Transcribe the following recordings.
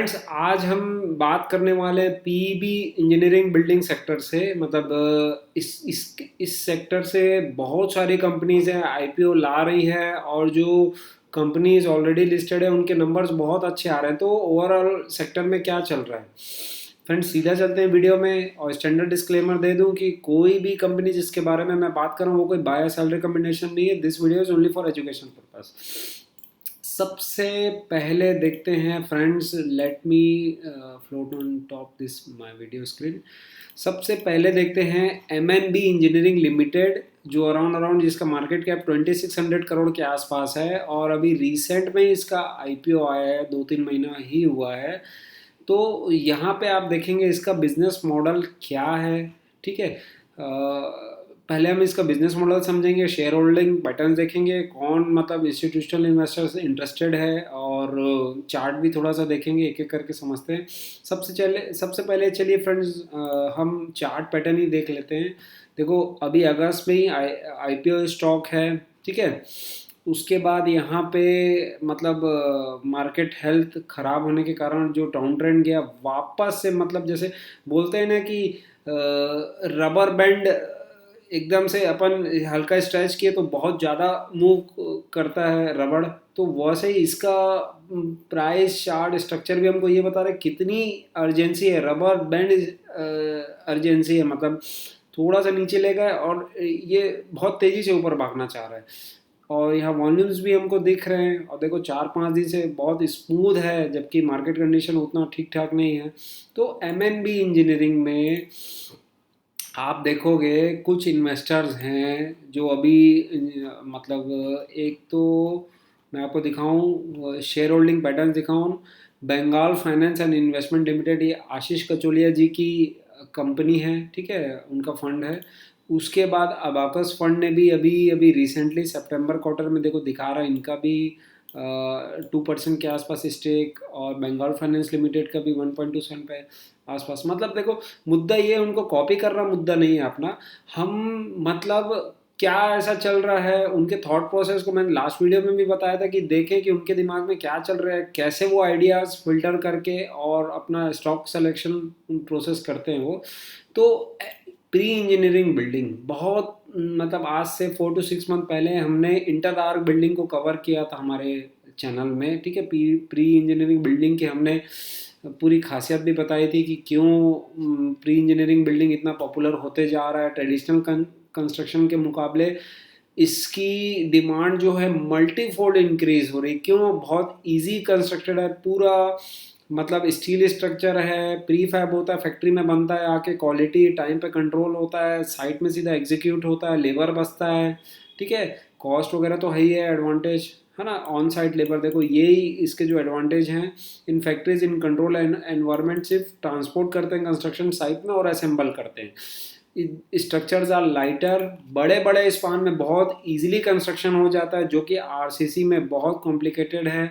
Friends, आज हम बात करने वाले हैं पीईबी इंजीनियरिंग बिल्डिंग सेक्टर से। मतलब इस सेक्टर से बहुत सारी कंपनीज हैं आईपीओ ला रही है, और जो कंपनीज ऑलरेडी लिस्टेड है उनके नंबर्स बहुत अच्छे आ रहे हैं। तो ओवरऑल सेक्टर में क्या चल रहा है फ्रेंड्स, सीधा चलते हैं वीडियो में। और स्टैंडर्ड डिस्क्लेमर दे दूं कि कोई भी कंपनी जिसके बारे में मैं बात कर रहा हूँ वो कोई बाय सेल रिकमेंडेशन नहीं है। This video is only for education purpose. सबसे पहले देखते हैं friends, let me float on top this my video screen. सबसे पहले देखते हैं एमएनबी इंजीनियरिंग लिमिटेड, जो अराउंड जिसका मार्केट कैप 2600 करोड़ के आसपास है, और अभी रिसेंट में इसका आईपीओ आया है, 2-3 महीना ही हुआ है। तो यहाँ पे आप देखेंगे इसका बिजनेस मॉडल क्या है। ठीक है, पहले हम इसका बिजनेस मॉडल समझेंगे, शेयर होल्डिंग पैटर्न देखेंगे, कौन मतलब इंस्टीट्यूशनल इन्वेस्टर्स इंटरेस्टेड है, और चार्ट भी थोड़ा सा देखेंगे, एक एक करके समझते हैं। सबसे पहले चलिए फ्रेंड्स, हम चार्ट पैटर्न ही देख लेते हैं। देखो, अभी अगस्त में ही आईपीओ स्टॉक है। ठीक है, उसके बाद यहाँ पे मतलब मार्केट हेल्थ खराब होने के कारण जो डाउन ट्रेंड गया वापस से, मतलब जैसे बोलते हैं ना कि रबर बैंड एकदम से अपन हल्का स्ट्रेच किए तो बहुत ज़्यादा मूव करता है रबड़। तो वैसे ही इसका प्राइस चार्ट स्ट्रक्चर भी हमको ये बता रहा है कितनी अर्जेंसी है, रबर बैंड अर्जेंसी है। मतलब थोड़ा सा नीचे ले गए और ये बहुत तेज़ी से ऊपर भागना चाह रहा है। और यहाँ वॉल्यूम्स भी हमको दिख रहे हैं, और देखो 4-5 दिन से बहुत स्मूथ है, जबकि मार्केट कंडीशन उतना ठीक ठाक नहीं है। तो एमएनबी इंजीनियरिंग में आप देखोगे कुछ इन्वेस्टर्स हैं जो अभी मतलब एक तो मैं आपको दिखाऊं, शेयर होल्डिंग पैटर्न दिखाऊं। Bengal finance and investment limited, ये आशीष कचोलिया जी की कंपनी है। ठीक है, उनका फंड है। उसके बाद अबाकस फंड ने भी अभी अभी रिसेंटली सितंबर क्वार्टर में देखो दिखा रहा है इनका भी 2% के आसपास स्टेक, और बंगाल फाइनेंस लिमिटेड का भी 1.27 पे आसपास। मतलब देखो, मुद्दा ये उनको कॉपी करना मुद्दा नहीं है अपना। हम मतलब क्या ऐसा चल रहा है, उनके थॉट प्रोसेस को मैंने लास्ट वीडियो में भी बताया था कि देखें कि उनके दिमाग में क्या चल रहा है, कैसे वो आइडियाज़ फिल्टर करके और अपना स्टॉक सिलेक्शन प्रोसेस करते हैं वो। तो प्री इंजीनियरिंग बिल्डिंग बहुत, मतलब आज से 4 to 6 मंथ पहले हमने इंटर आर्क बिल्डिंग को कवर किया था हमारे चैनल में। ठीक है, प्री इंजीनियरिंग बिल्डिंग की हमने पूरी खासियत भी बताई थी कि क्यों प्री इंजीनियरिंग बिल्डिंग इतना पॉपुलर होते जा रहा है ट्रेडिशनल कंस्ट्रक्शन के मुकाबले। इसकी डिमांड जो है मल्टीफोल्ड इंक्रीज हो रही, क्यों? बहुत इजी कंस्ट्रक्टेड है पूरा, मतलब स्टील स्ट्रक्चर है, प्री फैब होता है, फैक्ट्री में बनता है, आके क्वालिटी टाइम पे कंट्रोल होता है, साइट में सीधा एग्जीक्यूट होता है, लेबर बचता है। ठीक है, कॉस्ट वगैरह तो है ही है, एडवांटेज है ना। ऑन साइट लेबर, देखो यही इसके जो एडवांटेज हैं। In factories in control environment सिर्फ ट्रांसपोर्ट करते हैं कंस्ट्रक्शन साइट में और असेंबल करते हैं। स्ट्रक्चर्स आर लाइटर, बड़े बड़े स्पान में बहुत इजीली कंस्ट्रक्शन हो जाता है, जो कि आरसीसी में बहुत कॉम्प्लिकेटेड है।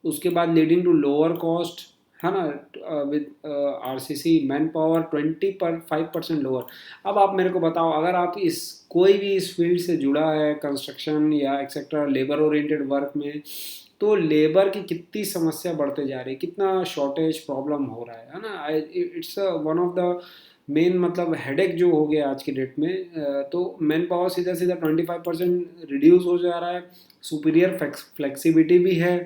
उसके बाद लीडिंग टू लोअर कॉस्ट, है ना, with RCC man power 25% lower. अब आप मेरे को बताओ, अगर आप इस कोई भी इस फील्ड से जुड़ा है, कंस्ट्रक्शन या एक्सेट्रा लेबर ओरिएंटेड वर्क में, तो लेबर की कितनी समस्या बढ़ते जा रही है, कितना शॉर्टेज प्रॉब्लम हो रहा है ना। It's one of the main मतलब हेडेक जो हो गया आज की डेट में। तो मैन पावर सीधा सीधा 25% रिड्यूस हो जा रहा है, सुपीरियर फ्लेक्सिबिलिटी भी है।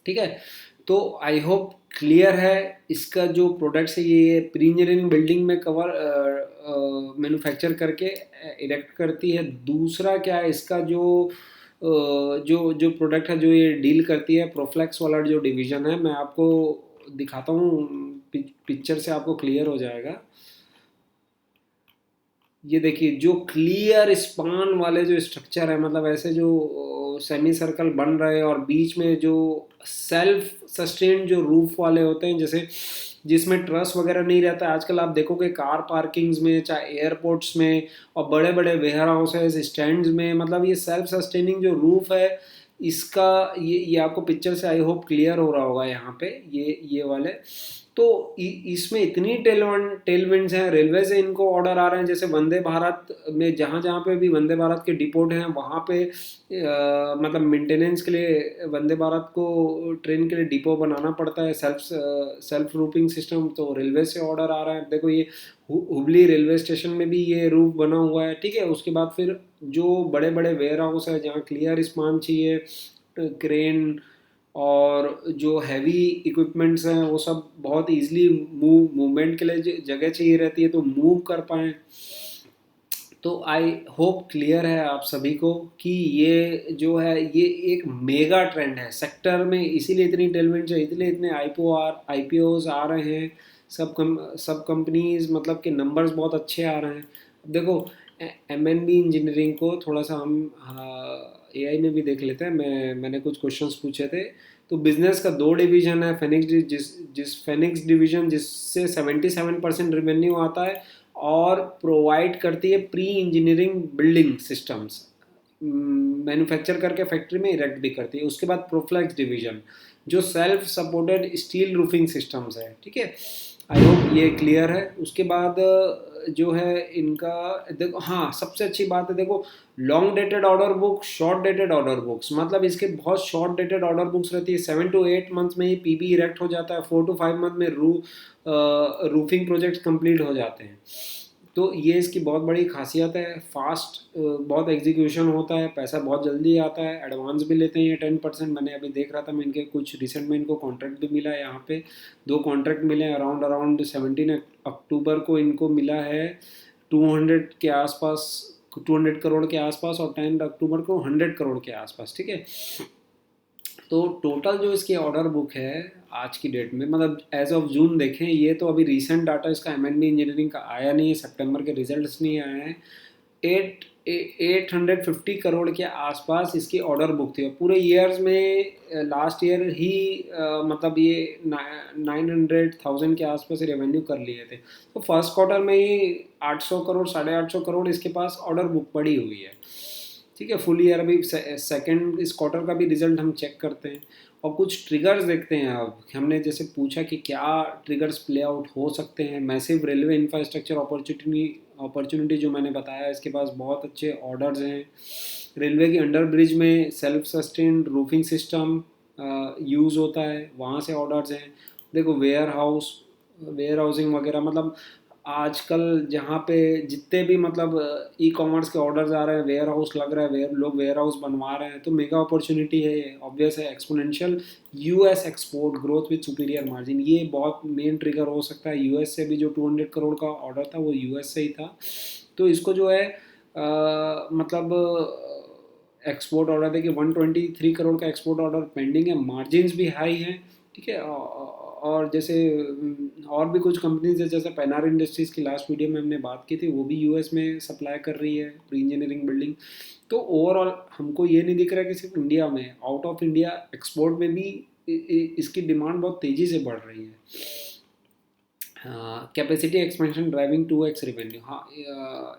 ठीक है, तो आई होप क्लियर है। इसका जो प्रोडक्ट्स है ये प्री इंजीनियरिंग बिल्डिंग में कवर मैन्युफैक्चर करके इरेक्ट करती है। दूसरा क्या है, इसका जो प्रोडक्ट है जो ये डील करती है, प्रोफ्लेक्स वाला जो डिवीजन है, मैं आपको दिखाता हूँ, पिक्चर से आपको क्लियर हो जाएगा। ये देखिए, जो क्लियर स्पान वाले जो स्ट्रक्चर है, मतलब ऐसे जो सेमी सर्कल बन रहे हैं, और बीच में जो सेल्फ सस्टेन जो रूफ वाले होते हैं, जैसे जिसमें ट्रस वगैरह नहीं रहता है। आजकल आप देखोगे कार पार्किंग्स में, चाहे एयरपोर्ट्स में, और बड़े बड़े वेयर हाउसेज स्टैंड्स में, मतलब ये सेल्फ सस्टेनिंग जो रूफ है इसका, ये आपको पिक्चर से आई होप क्लियर हो रहा होगा यहाँ पे, ये वाले। तो इसमें इतनी टेलविंड्स हैं, रेलवे से इनको ऑर्डर आ रहे हैं, जैसे वंदे भारत में जहाँ जहाँ पे भी वंदे भारत के डिपोट हैं वहाँ पे मतलब मेंटेनेंस के लिए वंदे भारत को ट्रेन के लिए डिपो बनाना पड़ता है, सेल्फ रूपिंग सिस्टम, तो रेलवे से ऑर्डर आ रहा है। देखो ये हुबली रेलवे स्टेशन में भी ये रूप बना हुआ है, ठीक है। उसके बाद फिर जो बड़े बड़े वेयर हाउस है जहाँ क्लियर स्पान चाहिए, क्रेन और जो हैवी इक्विपमेंट्स हैं वो सब बहुत इजीली मूवमेंट के लिए जगह चाहिए रहती है, तो मूव कर पाएँ। तो आई होप क्लियर है आप सभी को कि ये जो है ये एक मेगा ट्रेंड है सेक्टर में, इसीलिए इतनी टेलमेंट है, इसलिए इतने आईपीओज आ रहे हैं। सब कंपनीज मतलब के नंबर्स बहुत अच्छे आ रहे हैं। अब देखो एमएनबी इंजीनियरिंग को थोड़ा सा हम एआई में भी देख लेते हैं। मैंने कुछ क्वेश्चंस पूछे थे। तो बिजनेस का दो डिवीजन है, फेनिक्स जिस फेनिक्स डिवीजन जिससे 77% रेवेन्यू आता है और प्रोवाइड करती है pre engineering building systems, manufacture करके फैक्ट्री में इरेक्ट भी करती है। उसके बाद प्रोफ्लेक्स डिवीजन जो self supported steel roofing systems है, ठीक है। आई होप ये क्लियर है। उसके बाद जो है इनका देखो, हाँ सबसे अच्छी बात है देखो, long dated order book, short dated order books, मतलब इसके बहुत शॉर्ट डेटेड ऑर्डर बुक्स रहती है। 7 to 8 मंथ्स में ही पीबी इरेक्ट हो जाता है, 4 to 5 मंथ में रूफिंग प्रोजेक्ट कंप्लीट हो जाते हैं। तो ये इसकी बहुत बड़ी खासियत है। फास्ट बहुत एग्जीक्यूशन होता है, पैसा बहुत जल्दी आता है, एडवांस भी लेते हैं ये 10%। मैंने अभी देख रहा था, मैं इनके कुछ रिसेंट में इनको कॉन्ट्रैक्ट भी मिला है, यहाँ पे 2 कॉन्ट्रैक्ट मिले हैं। अराउंड 17 अक्टूबर को इनको मिला है 200 के आसपास, 200 करोड़ के आसपास, और 10 अक्टूबर को 100 करोड़ के आसपास, ठीक है। तो टोटल जो इसकी ऑर्डर बुक है आज की डेट में, मतलब एज ऑफ जून देखें, ये तो अभी रीसेंट डाटा इसका एमएनबी इंजीनियरिंग का आया नहीं है, सितंबर के रिजल्ट्स नहीं आए हैं। 850 करोड़ के आसपास इसकी ऑर्डर बुक थी, और पूरे ईयर्स में लास्ट ईयर ही मतलब ये 900,000 के आसपास रेवेन्यू कर लिए थे। तो फर्स्ट क्वार्टर में ही 800 करोड़ 850 करोड़ इसके पास ऑर्डर बुक पड़ी हुई है, ठीक है। फुल ईयर अभी सेकंड इस क्वार्टर का भी रिजल्ट हम चेक करते हैं और कुछ ट्रिगर्स देखते हैं। अब हमने जैसे पूछा कि क्या ट्रिगर्स प्ले आउट हो सकते हैं। मैसिव रेलवे इंफ्रास्ट्रक्चर अपॉर्चुनिटी जो मैंने बताया, इसके पास बहुत अच्छे ऑर्डर्स हैं। रेलवे की अंडर ब्रिज में self sustained roofing system use होता है, वहाँ से ऑर्डर्स हैं। देखो वेयर हाउसिंग वगैरह, मतलब आजकल जहाँ पे जितने भी मतलब ई कॉमर्स के ऑर्डर्स आ रहे हैं, वेयर हाउस लग रहा है, लोग वेयर हाउस बनवा रहे हैं, तो मेगा अपॉर्चुनिटी है ये, ऑब्वियस है। Exponential US export growth with superior margin, ये बहुत मेन ट्रिगर हो सकता है। यूएस से भी जो 200 करोड़ का ऑर्डर था वो यूएस से ही था, तो इसको जो है मतलब एक्सपोर्ट ऑर्डर देखिए 123 करोड़ का एक्सपोर्ट ऑर्डर पेंडिंग है, मार्जिन्स भी हाई हैं, ठीक है। और जैसे और भी कुछ कंपनीज है, जैसे पेनार इंडस्ट्रीज़ की लास्ट वीडियो में हमने बात की थी, वो भी यूएस में सप्लाई कर रही है प्री इंजीनियरिंग बिल्डिंग। तो ओवरऑल हमको ये नहीं दिख रहा है कि सिर्फ इंडिया में, आउट ऑफ इंडिया एक्सपोर्ट में भी इसकी डिमांड बहुत तेज़ी से बढ़ रही है। Capacity expansion driving 2x revenue, हाँ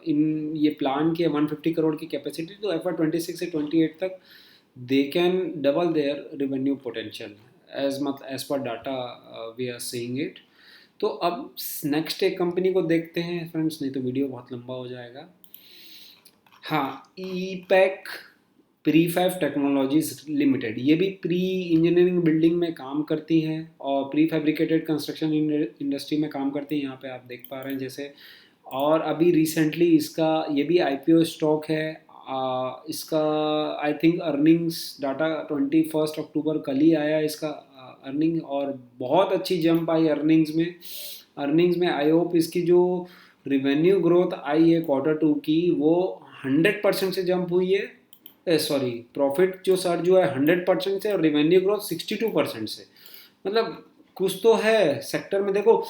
इन ये प्लान किया 150 करोड़ की कैपेसिटी, तो FY 26 से 28 तक they can double their revenue potential as per data we are seeing it. तो अब नेक्स्ट एक कंपनी को देखते हैं फ्रेंड्स, नहीं तो वीडियो बहुत लंबा हो जाएगा। हाँ, ईपैक प्रीफैब टेक्नोलॉजीज लिमिटेड, ये भी प्री इंजीनियरिंग बिल्डिंग में काम करती है और प्री फैब्रिकेटेड कंस्ट्रक्शन इंडस्ट्री में काम करती है, यहाँ पे आप देख पा रहे हैं जैसे। और अभी रिसेंटली इसका ये भी आईपीओ स्टॉक है। इसका आई थिंक अर्निंग्स डाटा 21 अक्टूबर कल ही आया इसका अर्निंग, और बहुत अच्छी जंप आई अर्निंग्स में। आई होप इसकी जो रिवेन्यू ग्रोथ आई है Q2 की, वो 100% से जंप हुई है। सॉरी, प्रॉफिट जो सर्ज हुआ है 100% से, और रिवेन्यू ग्रोथ 62% से। मतलब कुछ तो है सेक्टर में। देखो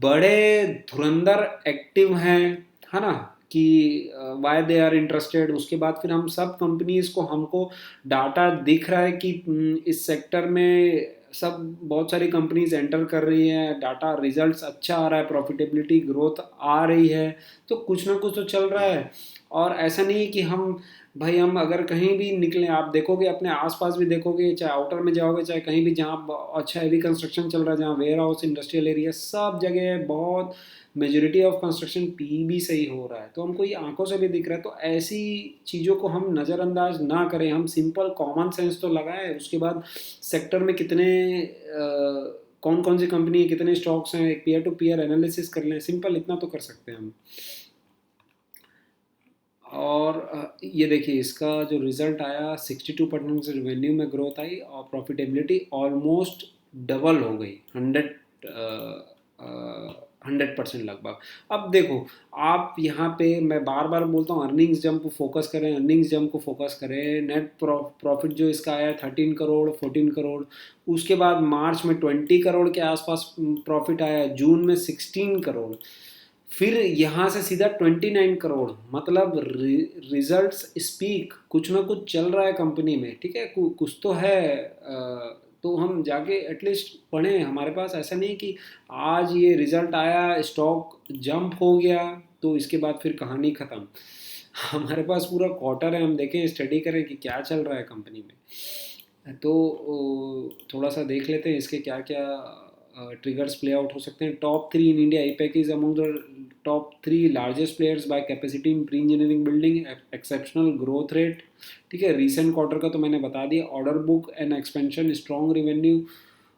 बड़े धुरंधर एक्टिव हैं, है ना, कि वाई दे आर इंटरेस्टेड। उसके बाद फिर हम सब कंपनीज को, हमको डाटा दिख रहा है कि इस सेक्टर में सब बहुत सारी कंपनीज एंटर कर रही हैं, डाटा रिजल्ट्स अच्छा आ रहा है, प्रॉफिटेबिलिटी ग्रोथ आ रही है, तो कुछ ना कुछ तो चल रहा है। और ऐसा नहीं है कि हम भाई हम अगर कहीं भी निकले, आप देखोगे अपने आसपास भी देखोगे, चाहे आउटर में जाओगे चाहे कहीं भी जहाँ अच्छा हैवी कंस्ट्रक्शन चल रहा है, जहाँ वेयर हाउस इंडस्ट्रियल एरिया सब जगह बहुत मेजोरिटी ऑफ कंस्ट्रक्शन पीईबी से ही हो रहा है। तो हमको ये आंखों से भी दिख रहा है, तो ऐसी चीज़ों को हम नज़रअंदाज ना करें, हम सिंपल कॉमन सेंस तो लगाएं। उसके बाद सेक्टर में कितने कौन कौन सी कंपनी है, कितने स्टॉक्स हैं, एक पीयर टू पीयर एनालिसिस कर लें, सिंपल इतना तो कर सकते हैं हम। और ये देखिए इसका जो रिजल्ट आया, 62% से रेवेन्यू में ग्रोथ आई और प्रॉफिटेबिलिटी ऑलमोस्ट डबल हो गई, 100% लगभग। अब देखो, आप यहाँ पे मैं बार बार बोलता हूँ अर्निंग्स जंप को फोकस करें, अर्निंग्स जंप को फोकस करें। नेट प्रॉफिट जो इसका आया 13 करोड़, 14 करोड़, उसके बाद मार्च में 20 करोड़ के आसपास प्रॉफिट आया, जून में 16 करोड़, फिर यहाँ से सीधा 29 करोड़। मतलब रिजल्ट्स स्पीक, कुछ ना कुछ चल रहा है कंपनी में, ठीक है, कुछ तो है। तो हम जाके एटलीस्ट पढ़ें। हमारे पास ऐसा नहीं कि आज ये रिजल्ट आया स्टॉक जंप हो गया तो इसके बाद फिर कहानी ख़त्म। हमारे पास पूरा क्वार्टर है, हम देखें स्टडी करें कि क्या चल रहा है कंपनी में। तो थोड़ा सा देख लेते हैं इसके क्या क्या ट्रिगर्स प्ले आउट हो सकते हैं। Top 3 in India, Epack is among the top 3 largest players by capacity in pre engineering building, exceptional growth rate, ठीक है। रीसेंट क्वार्टर का तो मैंने बता दिया। Order book and expansion, strong revenue,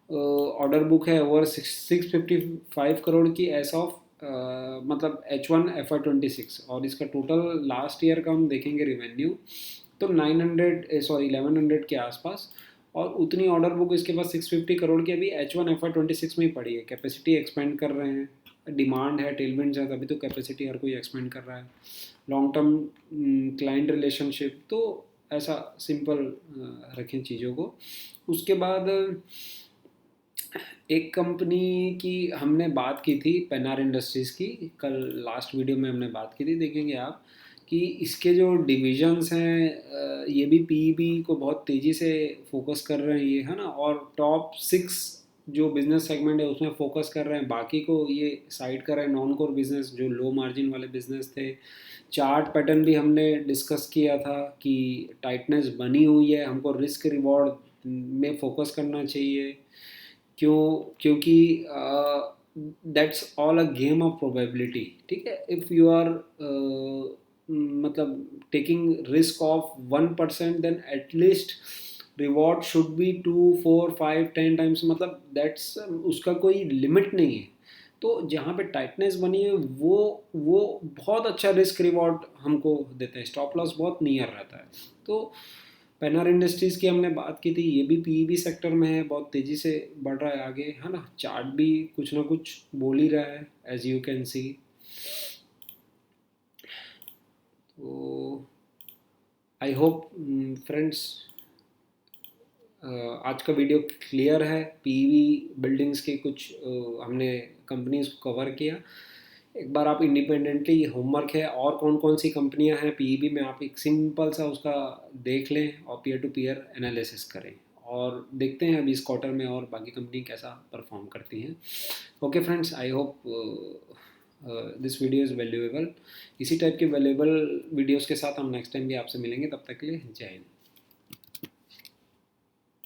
order book है ओवर 655 करोड़ की एस ऑफ मतलब H1 FY26, और इसका टोटल लास्ट ईयर का हम देखेंगे रेवेन्यू तो 1100 के आसपास, और उतनी ऑर्डर बुक इसके पास 650 करोड़ की अभी H1 FY26 में ही पड़ी है। कैपेसिटी एक्सपेंड कर रहे हैं, डिमांड है, टेलविंड्स है, तभी तो कैपेसिटी हर कोई एक्सपेंड कर रहा है। लॉन्ग टर्म क्लाइंट रिलेशनशिप, तो ऐसा सिंपल रखें चीज़ों को। उसके बाद एक कंपनी की हमने बात की थी, पेनार इंडस्ट्रीज़ की, कल लास्ट वीडियो में हमने बात की थी, देखेंगे आप कि इसके जो डिविजन्स हैं ये भी पीईबी को बहुत तेज़ी से फोकस कर रहे हैं ये, है ना। और टॉप 6 जो बिजनेस सेगमेंट है उसमें फोकस कर रहे हैं, बाकी को ये साइड कर रहे हैं, नॉन कोर बिजनेस जो लो मार्जिन वाले बिजनेस थे। चार्ट पैटर्न भी हमने डिस्कस किया था कि टाइटनेस बनी हुई है, हमको रिस्क रिवॉर्ड में फोकस करना चाहिए। क्योंकि that's all a game of probability, ठीक है। इफ़ यू आर मतलब taking risk of 1%, then at least reward should be 2, 4, 5, 10 times, मतलब दैट्स उसका कोई लिमिट नहीं है। तो जहाँ पे टाइटनेस बनी है वो बहुत अच्छा रिस्क रिवॉर्ड हमको देते हैं, स्टॉप लॉस बहुत नियर रहता है। तो पेनर इंडस्ट्रीज़ की हमने बात की थी, ये भी पीईबी सेक्टर में है, बहुत तेज़ी से बढ़ रहा है आगे, है ना। चार्ट भी कुछ ना कुछ बोल ही रहा है, एज यू कैन सी। तो आई होप फ्रेंड्स आज का वीडियो क्लियर है। पीईबी बिल्डिंग्स के कुछ हमने कंपनीज को कवर किया। एक बार आप इंडिपेंडेंटली होमवर्क है, और कौन कौन सी कंपनियां हैं पीईबी में, आप एक सिंपल सा उसका देख लें और पीयर टू पीयर एनालिसिस करें, और देखते हैं अभी इस क्वार्टर में और बाकी कंपनी कैसा परफॉर्म करती हैं। Okay friends, I hope this video is valuable. इसी टाइप के वैल्यूएबल वीडियोज़ के साथ हम नेक्स्ट टाइम भी आपसे मिलेंगे, तब तक के लिए जय हिंद।